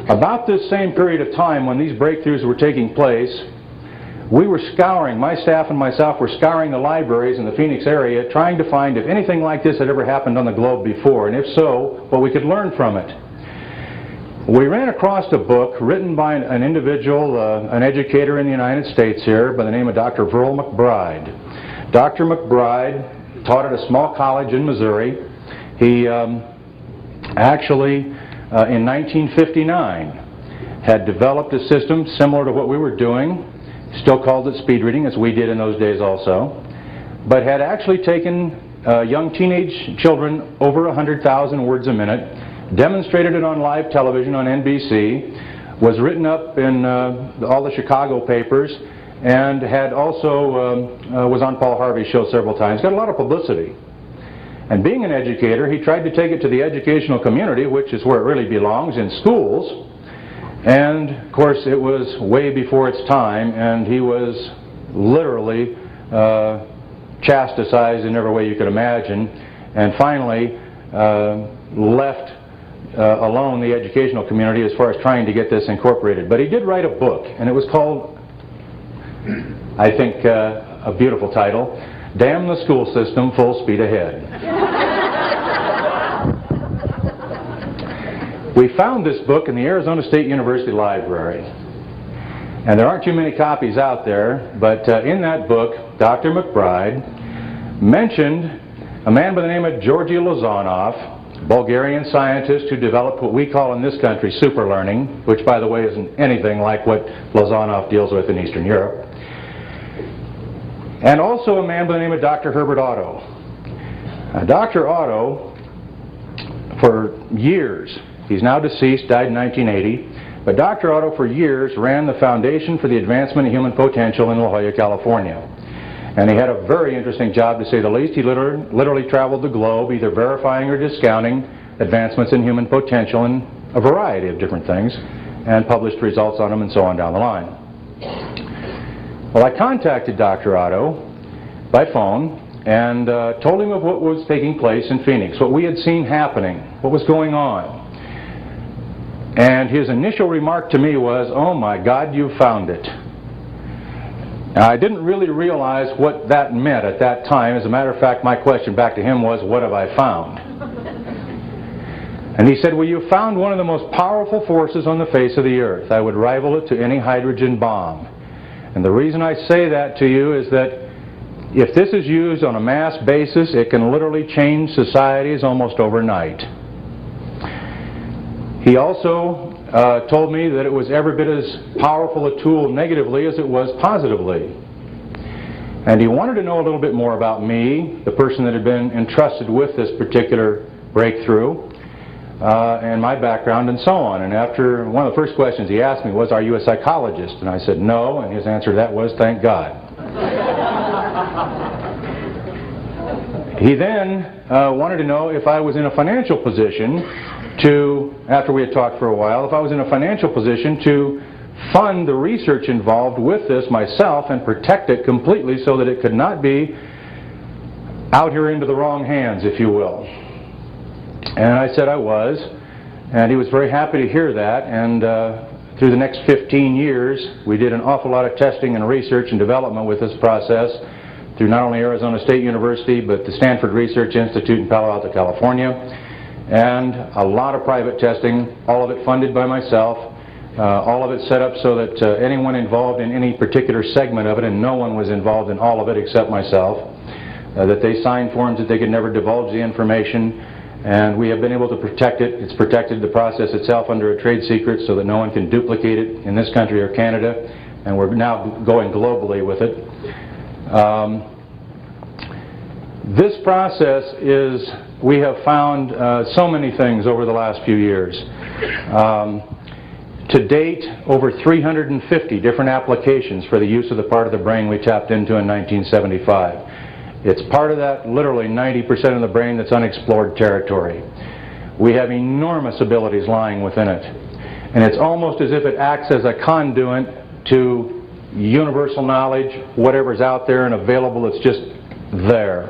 About this same period of time when these breakthroughs were taking place, we were scouring, my staff and myself were scouring the libraries in the Phoenix area trying to find if anything like this had ever happened on the globe before, and if so, what we could learn from it. We ran across a book written by an individual, an educator in the United States here by the name of Dr. Verl McBride. Dr. McBride taught at a small college in Missouri. He actually, in 1959, had developed a system similar to what we were doing, still called it speed reading, as we did in those days also, but had actually taken young teenage children over 100,000 words a minute, demonstrated it on live television on NBC, was written up in all the Chicago papers, and had also was on Paul Harvey's show several times. Got a lot of publicity. And being an educator, he tried to take it to the educational community, which is where it really belongs, in schools. And of course it was way before its time, and he was literally chastised in every way you could imagine, and finally left alone the educational community as far as trying to get this incorporated. But he did write a book, and it was called, I think, a beautiful title, Damn the School System, Full Speed Ahead. We found this book in the Arizona State University Library, and there aren't too many copies out there, but in that book, Dr. McBride mentioned a man by the name of Georgy Lozanov, Bulgarian scientist who developed what we call in this country super learning, which by the way isn't anything like what Lozanov deals with in Eastern Europe, and also a man by the name of Dr. Herbert Otto. Dr. Otto, for years, he's now deceased, died in 1980, but Dr. Otto for years ran the Foundation for the Advancement of Human Potential in La Jolla, California. And he had a very interesting job, to say the least. He literally traveled the globe, either verifying or discounting advancements in human potential in a variety of different things, and published results on them and so on down the line. Well, I contacted Dr. Otto by phone and told him of what was taking place in Phoenix, what we had seen happening, what was going on. And his initial remark to me was, "Oh my God, you found it." Now, I didn't really realize what that meant at that time. As a matter of fact, my question back to him was, "What have I found?" And he said, "Well, you found one of the most powerful forces on the face of the earth. I would rival it to any hydrogen bomb. And the reason I say that to you is that if this is used on a mass basis, it can literally change societies almost overnight." He also told me that it was every bit as powerful a tool negatively as it was positively. And he wanted to know a little bit more about me, the person that had been entrusted with this particular breakthrough, and my background and so on. And after one of the first questions he asked me was, "Are you a psychologist?" And I said, "No," and his answer to that was, "Thank God." He then wanted to know if I was in a financial position to, after we had talked for a while, if I was in a financial position to fund the research involved with this myself and protect it completely so that it could not be out here into the wrong hands, if you will. And I said I was, and he was very happy to hear that, and through the next 15 years we did an awful lot of testing and research and development with this process through not only Arizona State University but the Stanford Research Institute in Palo Alto, California, and a lot of private testing, all of it funded by myself, all of it set up so that anyone involved in any particular segment of it, and no one was involved in all of it except myself, that they signed forms that they could never divulge the information, and we have been able to protect it. It's protected the process itself under a trade secret so that no one can duplicate it in this country or Canada, and we're now going globally with it. This process is, we have found so many things over the last few years. To date, over 350 different applications for the use of the part of the brain we tapped into in 1975. It's part of that literally 90% of the brain that's unexplored territory. We have enormous abilities lying within it. And it's almost as if it acts as a conduit to universal knowledge, whatever's out there and available, it's just there.